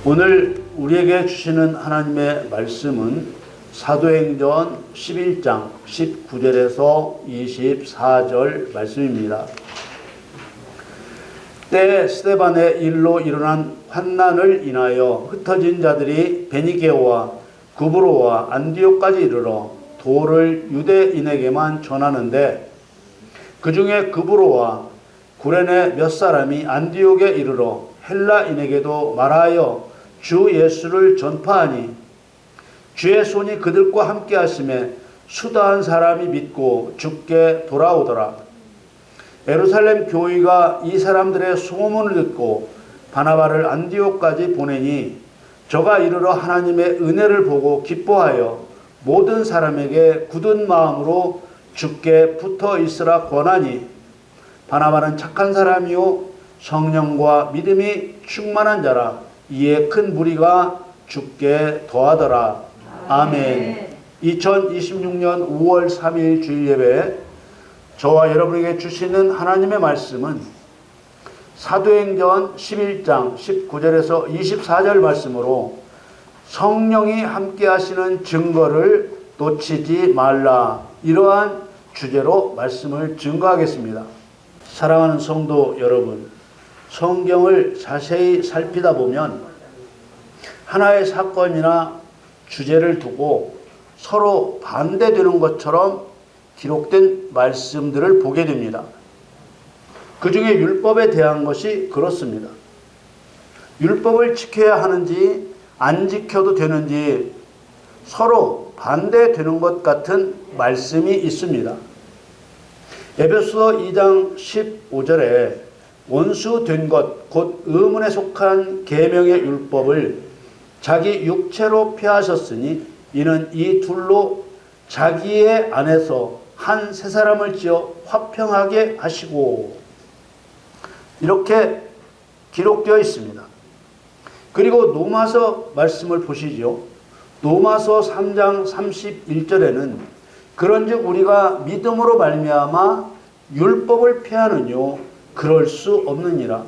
오늘 우리에게 주시는 하나님의 말씀은 사도행전 11장 19절에서 24절 말씀입니다. 때에 스데반의 일로 일어난 환난을 인하여 흩어진 자들이 베니게와 구브로와 안디옥까지 이르러 도를 유대인에게만 전하는데, 그 중에 구브로와 구레네 몇 사람이 안디옥에 이르러 헬라인에게도 말하여 주 예수를 전파하니, 주의 손이 그들과 함께 하심에 수다한 사람이 믿고 주께 돌아오더라. 예루살렘 교회가 이 사람들의 소문을 듣고 바나바를 안디옥까지 보내니, 저가 이르러 하나님의 은혜를 보고 기뻐하여 모든 사람에게 굳은 마음으로 주께 붙어 있으라 권하니, 바나바는 착한 사람이요 성령과 믿음이 충만한 자라. 이에 큰 무리가 주께 더하더라. 아멘. 2026년 5월 3일 주일 예배, 저와 여러분에게 주시는 하나님의 말씀은 사도행전 11장 19절에서 24절 말씀으로 성령이 함께 하시는 증거를 놓치지 말라, 이러한 주제로 말씀을 증거하겠습니다. 사랑하는 성도 여러분, 성경을 자세히 살피다 보면 하나의 사건이나 주제를 두고 서로 반대되는 것처럼 기록된 말씀들을 보게 됩니다. 그 중에 율법에 대한 것이 그렇습니다. 율법을 지켜야 하는지 안 지켜도 되는지 서로 반대되는 것 같은 말씀이 있습니다. 에베소서 2장 15절에 원수 된 것 곧 의문에 속한 계명의 율법을 자기 육체로 폐하셨으니 이는 이 둘로 자기의 안에서 한 새 사람을 지어 화평하게 하시고, 이렇게 기록되어 있습니다. 그리고 로마서 말씀을 보시죠. 로마서 3장 31절에는 그런즉 우리가 믿음으로 말미암아 율법을 폐하느뇨 그럴 수 없느니라.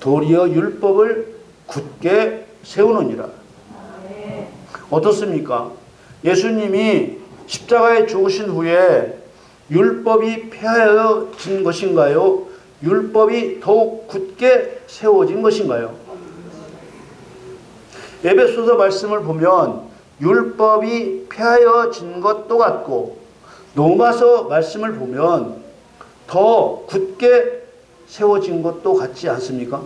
도리어 율법을 굳게 세우느니라. 어떻습니까? 예수님이 십자가에 죽으신 후에 율법이 폐하여진 것인가요? 율법이 더욱 굳게 세워진 것인가요? 에베소서 말씀을 보면 율법이 폐하여진 것도 같고, 로마서 말씀을 보면 더 굳게 세워진 것도 같지 않습니까?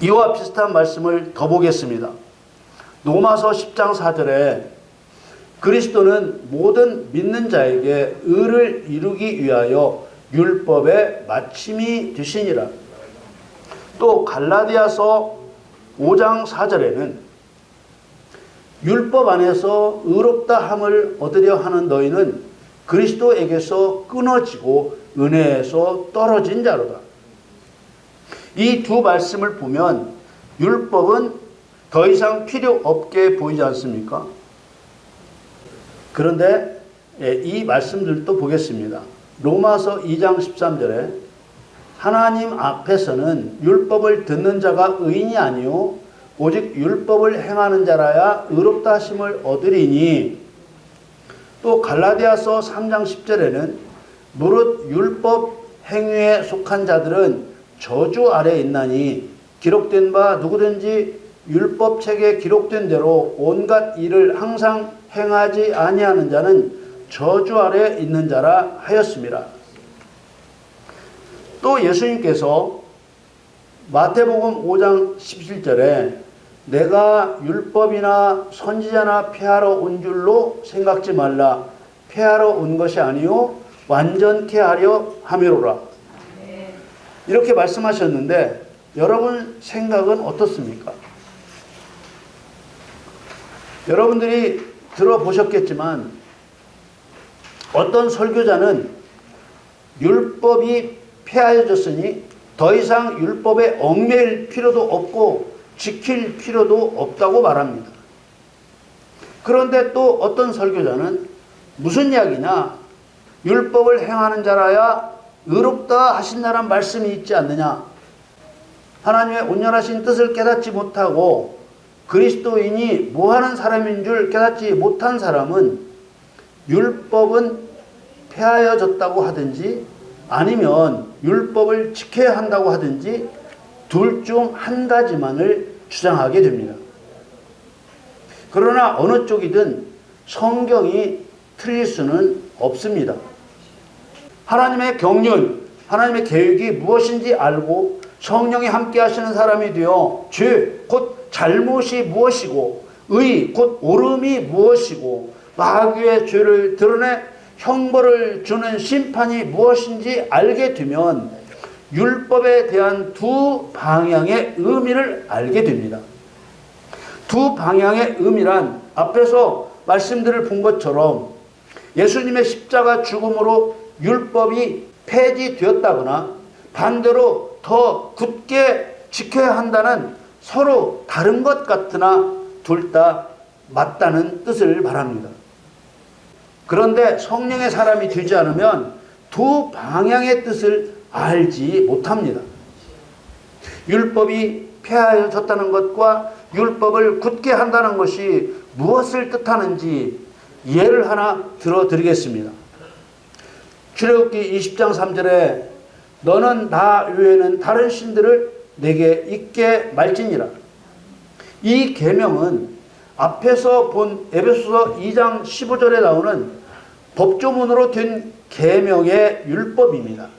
이와 비슷한 말씀을 더 보겠습니다. 로마서 10장 4절에 그리스도는 모든 믿는 자에게 의를 이루기 위하여 율법의 마침이 되시니라. 또 갈라디아서 5장 4절에는 율법 안에서 의롭다 함을 얻으려 하는 너희는 그리스도에게서 끊어지고 은혜에서 떨어진 자로다. 이 두 말씀을 보면 율법은 더 이상 필요 없게 보이지 않습니까? 그런데 이 말씀들도 보겠습니다. 로마서 2장 13절에 하나님 앞에서는 율법을 듣는 자가 의인이 아니요 오직 율법을 행하는 자라야 의롭다 하심을 얻으리니, 또 갈라디아서 3장 10절에는 무릇 율법 행위에 속한 자들은 저주 아래에 있나니 기록된 바 누구든지 율법책에 기록된 대로 온갖 일을 항상 행하지 아니하는 자는 저주 아래에 있는 자라 하였습니다. 또 예수님께서 마태복음 5장 17절에 내가 율법이나 선지자나 폐하러 온 줄로 생각지 말라. 폐하러 온 것이 아니요 완전케 하려 함이로라. 이렇게 말씀하셨는데 여러분 생각은 어떻습니까? 여러분들이 들어보셨겠지만 어떤 설교자는 율법이 폐하여졌으니 더 이상 율법에 얽매일 필요도 없고 지킬 필요도 없다고 말합니다. 그런데 또 어떤 설교자는 무슨 이야기냐? 율법을 행하는 자라야 의롭다 하신다는 말씀이 있지 않느냐? 하나님의 온전하신 뜻을 깨닫지 못하고 그리스도인이 뭐하는 사람인 줄 깨닫지 못한 사람은 율법은 폐하여졌다고 하든지 아니면 율법을 지켜야 한다고 하든지 둘 중 한 가지만을 주장하게 됩니다. 그러나 어느 쪽이든 성경이 틀릴 수는 없습니다. 하나님의 경륜, 하나님의 계획이 무엇인지 알고 성령이 함께 하시는 사람이 되어 죄, 곧 잘못이 무엇이고 의, 곧 옳음이 무엇이고 마귀의 죄를 드러내 형벌을 주는 심판이 무엇인지 알게 되면 율법에 대한 두 방향의 의미를 알게 됩니다. 두 방향의 의미란 앞에서 말씀들을 본 것처럼 예수님의 십자가 죽음으로 율법이 폐지되었다거나 반대로 더 굳게 지켜야 한다는 서로 다른 것 같으나 둘 다 맞다는 뜻을 말합니다. 그런데 성령의 사람이 되지 않으면 두 방향의 뜻을 알지 못합니다. 율법이 폐하여졌다는 것과 율법을 굳게 한다는 것이 무엇을 뜻하는지 예를 하나 들어드리겠습니다. 출애굽기 20장 3절에 너는 나 외에는 다른 신들을 내게 있게 말지니라. 이 계명은 앞에서 본 에베소서 2장 15절에 나오는 법조문으로 된 계명의 율법입니다.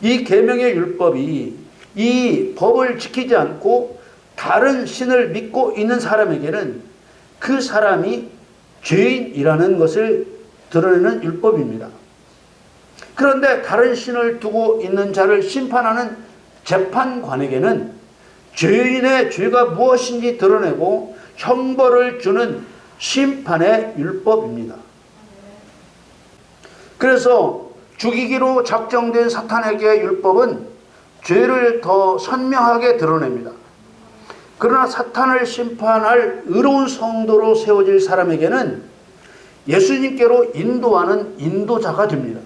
이 계명의 율법이 이 법을 지키지 않고 다른 신을 믿고 있는 사람에게는 그 사람이 죄인이라는 것을 드러내는 율법입니다. 그런데 다른 신을 두고 있는 자를 심판하는 재판관에게는 죄인의 죄가 무엇인지 드러내고 형벌을 주는 심판의 율법입니다. 그래서 죽이기로 작정된 사탄에게의 율법은 죄를 더 선명하게 드러냅니다. 그러나 사탄을 심판할 의로운 성도로 세워질 사람에게는 예수님께로 인도하는 인도자가 됩니다.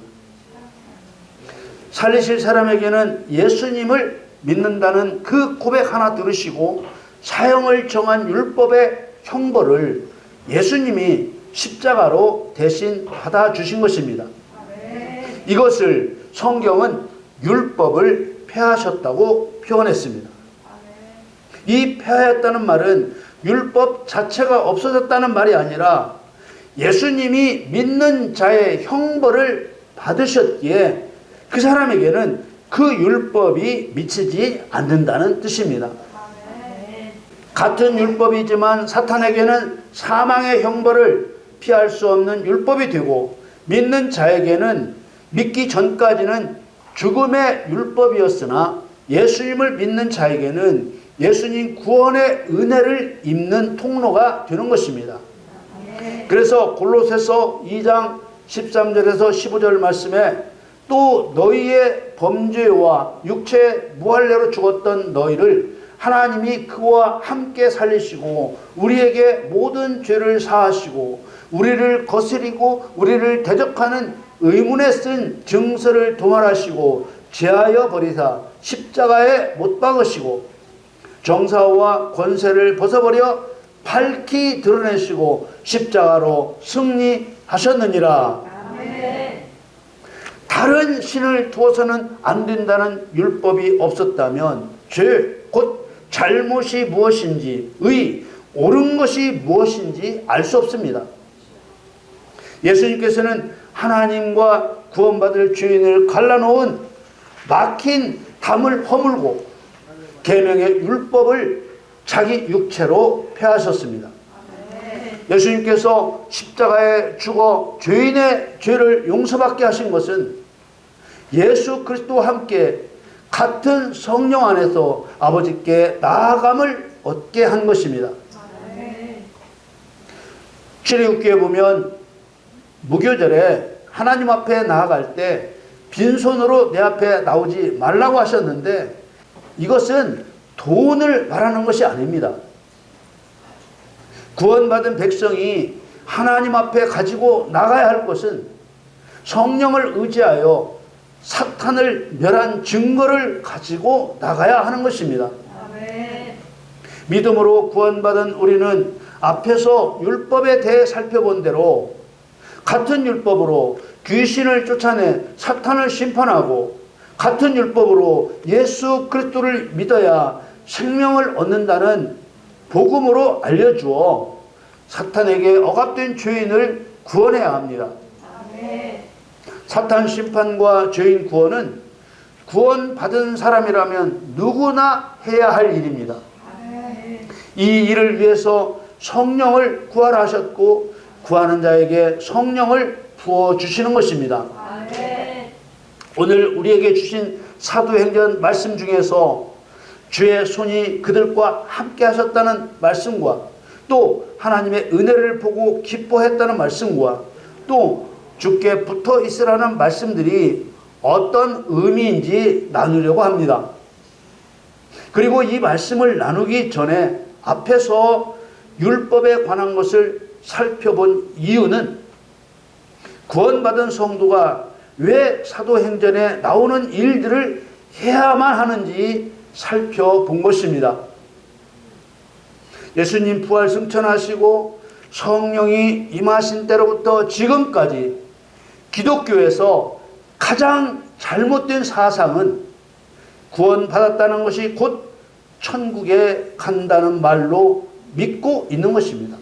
살리실 사람에게는 예수님을 믿는다는 그 고백 하나 들으시고 사형을 정한 율법의 형벌을 예수님이 십자가로 대신 받아주신 것입니다. 이것을 성경은 율법을 폐하셨다고 표현했습니다. 이 폐하였다는 말은 율법 자체가 없어졌다는 말이 아니라 예수님이 믿는 자의 형벌을 받으셨기에 그 사람에게는 그 율법이 미치지 않는다는 뜻입니다. 같은 율법이지만 사탄에게는 사망의 형벌을 피할 수 없는 율법이 되고 믿는 자에게는 믿기 전까지는 죽음의 율법이었으나 예수님을 믿는 자에게는 예수님 구원의 은혜를 입는 통로가 되는 것입니다. 그래서 골로새서 2장 13절에서 15절 말씀에 또 너희의 범죄와 육체의 무할례로 죽었던 너희를 하나님이 그와 함께 살리시고 우리에게 모든 죄를 사하시고 우리를 거스리고 우리를 대적하는 의문에 쓴 증서를 도말하시고 제하여 버리사 십자가에 못 박으시고 정사와 권세를 벗어버려 밝히 드러내시고 십자가로 승리하셨느니라. 아멘. 다른 신을 두어서는 안 된다는 율법이 없었다면 죄, 곧 잘못이 무엇인지 의, 옳은 것이 무엇인지 알 수 없습니다. 예수님께서는 하나님과 구원받을 죄인을 갈라놓은 막힌 담을 허물고 계명의 율법을 자기 육체로 폐하셨습니다. 예수님께서 십자가에 죽어 죄인의 죄를 용서받게 하신 것은 예수 그리스도와 함께 같은 성령 안에서 아버지께 나아감을 얻게 한 것입니다. 출애굽기에 보면 무교절에 하나님 앞에 나아갈 때 빈손으로 내 앞에 나오지 말라고 하셨는데 이것은 돈을 말하는 것이 아닙니다. 구원받은 백성이 하나님 앞에 가지고 나가야 할 것은 성령을 의지하여 사탄을 멸한 증거를 가지고 나가야 하는 것입니다. 믿음으로 구원받은 우리는 앞에서 율법에 대해 살펴본 대로 같은 율법으로 귀신을 쫓아내 사탄을 심판하고 같은 율법으로 예수 그리스도를 믿어야 생명을 얻는다는 복음으로 알려주어 사탄에게 억압된 죄인을 구원해야 합니다. 사탄 심판과 죄인 구원은 구원받은 사람이라면 누구나 해야 할 일입니다. 이 일을 위해서 성령을 구하셨고 구하는 자에게 성령을 부어주시는 것입니다. 오늘 우리에게 주신 사도행전 말씀 중에서 주의 손이 그들과 함께 하셨다는 말씀과 또 하나님의 은혜를 보고 기뻐했다는 말씀과 또 주께 붙어 있으라는 말씀들이 어떤 의미인지 나누려고 합니다. 그리고 이 말씀을 나누기 전에 앞에서 율법에 관한 것을 살펴본 이유는 구원받은 성도가 왜 사도행전에 나오는 일들을 해야만 하는지 살펴본 것입니다. 예수님 부활 승천하시고 성령이 임하신 때로부터 지금까지 기독교에서 가장 잘못된 사상은 구원받았다는 것이 곧 천국에 간다는 말로 믿고 있는 것입니다.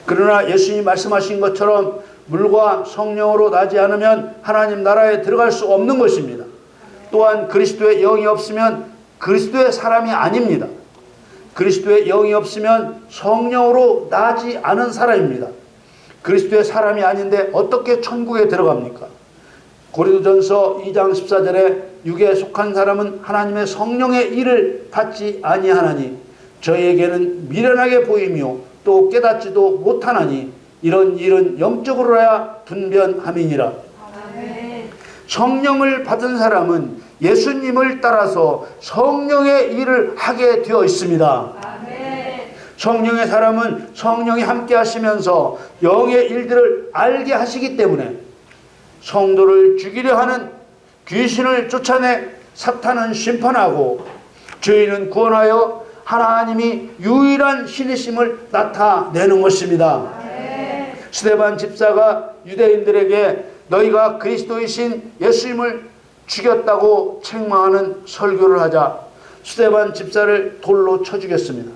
그러나 예수님이 말씀하신 것처럼 물과 성령으로 나지 않으면 하나님 나라에 들어갈 수 없는 것입니다. 또한 그리스도의 영이 없으면 그리스도의 사람이 아닙니다. 그리스도의 영이 없으면 성령으로 나지 않은 사람입니다. 그리스도의 사람이 아닌데 어떻게 천국에 들어갑니까? 고린도전서 2장 14절에 육에 속한 사람은 하나님의 성령의 일을 받지 아니하나니 저희에게는 미련하게 보이며 또 깨닫지도 못하나니 이런 일은 영적으로야 분변함이니라. 성령을 받은 사람은 예수님을 따라서 성령의 일을 하게 되어 있습니다. 성령의 사람은 성령이 함께 하시면서 영의 일들을 알게 하시기 때문에 성도를 죽이려 하는 귀신을 쫓아내 사탄은 심판하고 죄인은 구원하여 하나님이 유일한 신이심을 나타내는 것입니다. 스데반 집사가 유대인들에게 너희가 그리스도이신 예수님을 죽였다고 책망하는 설교를 하자 스데반 집사를 돌로 쳐 죽였습니다.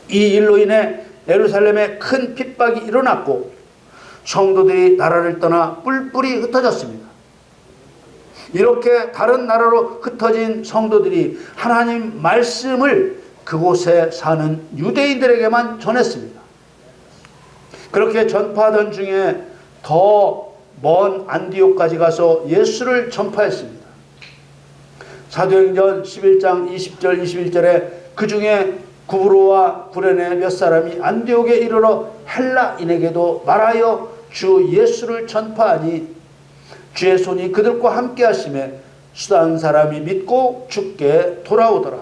이 일로 인해 예루살렘에 큰 핍박이 일어났고 성도들이 나라를 떠나 뿔뿔이 흩어졌습니다. 이렇게 다른 나라로 흩어진 성도들이 하나님 말씀을 그곳에 사는 유대인들에게만 전했습니다. 그렇게 전파하던 중에 더 먼 안디옥까지 가서 예수를 전파했습니다. 사도행전 11장 20절 21절에 그 중에 구브로와 구레네 몇 사람이 안디옥에 이르러 헬라인에게도 말하여 주 예수를 전파하니 주의 손이 그들과 함께 하심에 수단 사람이 믿고 주께 돌아오더라.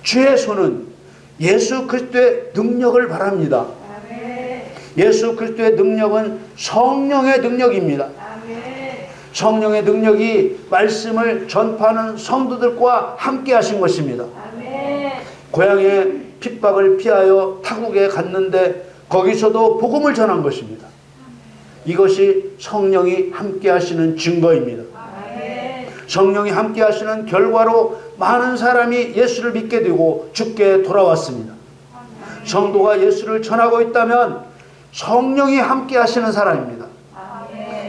주의 손은 예수 그리스도의 능력을 말합니다. 예수 그리스도의 능력은 성령의 능력입니다. 성령의 능력이 말씀을 전파하는 성도들과 함께 하신 것입니다. 고향의 핍박을 피하여 타국에 갔는데 거기서도 복음을 전한 것입니다. 이것이 성령이 함께 하시는 증거입니다. 성령이 함께 하시는 결과로 많은 사람이 예수를 믿게 되고 주께 돌아왔습니다. 성도가 예수를 전하고 있다면 성령이 함께 하시는 사람입니다.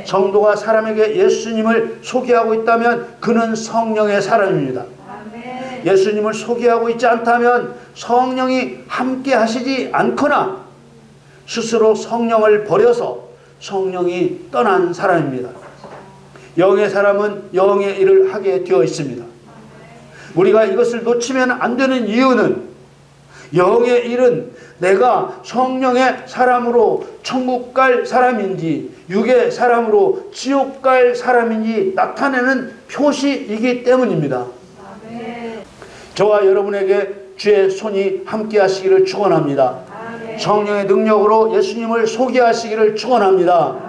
성도가 사람에게 예수님을 소개하고 있다면 그는 성령의 사람입니다. 예수님을 소개하고 있지 않다면 성령이 함께 하시지 않거나 스스로 성령을 버려서 성령이 떠난 사람입니다. 영의 사람은 영의 일을 하게 되어 있습니다. 우리가 이것을 놓치면 안 되는 이유는 영의 일은 내가 성령의 사람으로 천국 갈 사람인지 육의 사람으로 지옥 갈 사람인지 나타내는 표시이기 때문입니다. 저와 여러분에게 주의 손이 함께 하시기를 축원합니다. 성령의 능력으로 예수님을 소개하시기를 축원합니다.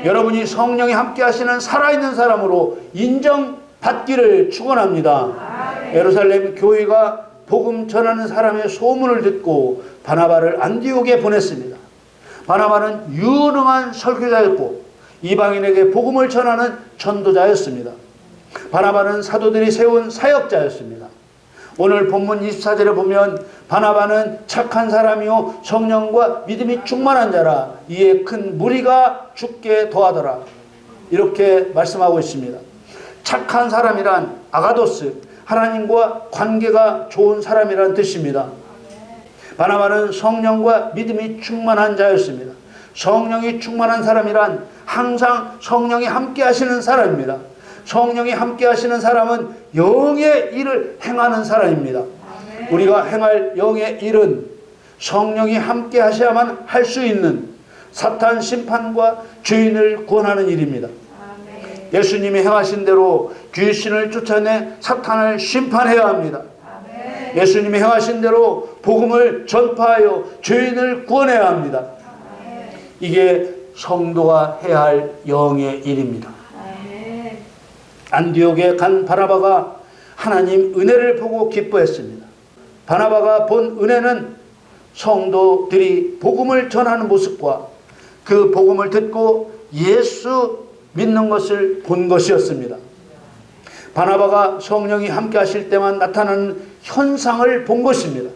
여러분이 성령이 함께 하시는 살아있는 사람으로 인정받기를 축원합니다. 예루살렘 교회가 복음 전하는 사람의 소문을 듣고 바나바를 안디옥에 보냈습니다. 바나바는 유능한 설교자였고 이방인에게 복음을 전하는 전도자였습니다. 바나바는 사도들이 세운 사역자였습니다. 오늘 본문 24절에 보면 바나바는 착한 사람이요 성령과 믿음이 충만한 자라 이에 큰 무리가 죽게 도하더라. 이렇게 말씀하고 있습니다. 착한 사람이란 아가도스, 하나님과 관계가 좋은 사람이란 뜻입니다. 바나바는 성령과 믿음이 충만한 자였습니다. 성령이 충만한 사람이란 항상 성령이 함께 하시는 사람입니다. 성령이 함께 하시는 사람은 영의 일을 행하는 사람입니다. 우리가 행할 영의 일은 성령이 함께 하셔야만 할 수 있는 사탄 심판과 죄인을 구원하는 일입니다. 예수님이 행하신 대로 귀신을 쫓아내 사탄을 심판해야 합니다. 예수님이 행하신 대로 복음을 전파하여 죄인을 구원해야 합니다. 이게 성도가 해야 할 영의 일입니다. 안디옥에 간 바나바가 하나님 은혜를 보고 기뻐했습니다. 바나바가 본 은혜는 성도들이 복음을 전하는 모습과 그 복음을 듣고 예수 믿는 것을 본 것이었습니다. 바나바가 성령이 함께 하실 때만 나타나는 현상을 본 것입니다.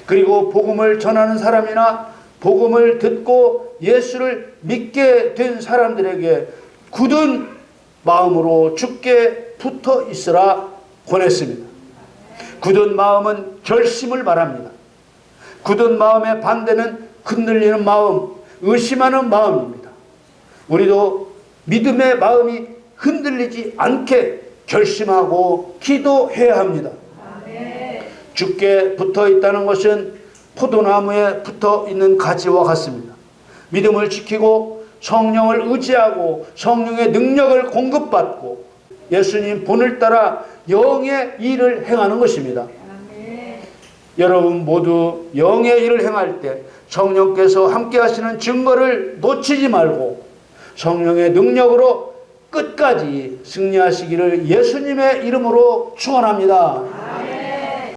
그리고 복음을 전하는 사람이나 복음을 듣고 예수를 믿게 된 사람들에게 굳은 마음으로 주께 붙어 있으라 권했습니다. 굳은 마음은 결심을 말합니다. 굳은 마음의 반대는 흔들리는 마음, 의심하는 마음입니다. 우리도 믿음의 마음이 흔들리지 않게 결심하고 기도해야 합니다. 주께 붙어 있다는 것은 포도나무에 붙어 있는 가지와 같습니다. 믿음을 지키고 성령을 의지하고 성령의 능력을 공급받고 예수님 본을 따라 영의 일을 행하는 것입니다. 여러분 모두 영의 일을 행할 때 성령께서 함께 하시는 증거를 놓치지 말고 성령의 능력으로 끝까지 승리하시기를 예수님의 이름으로 축원합니다.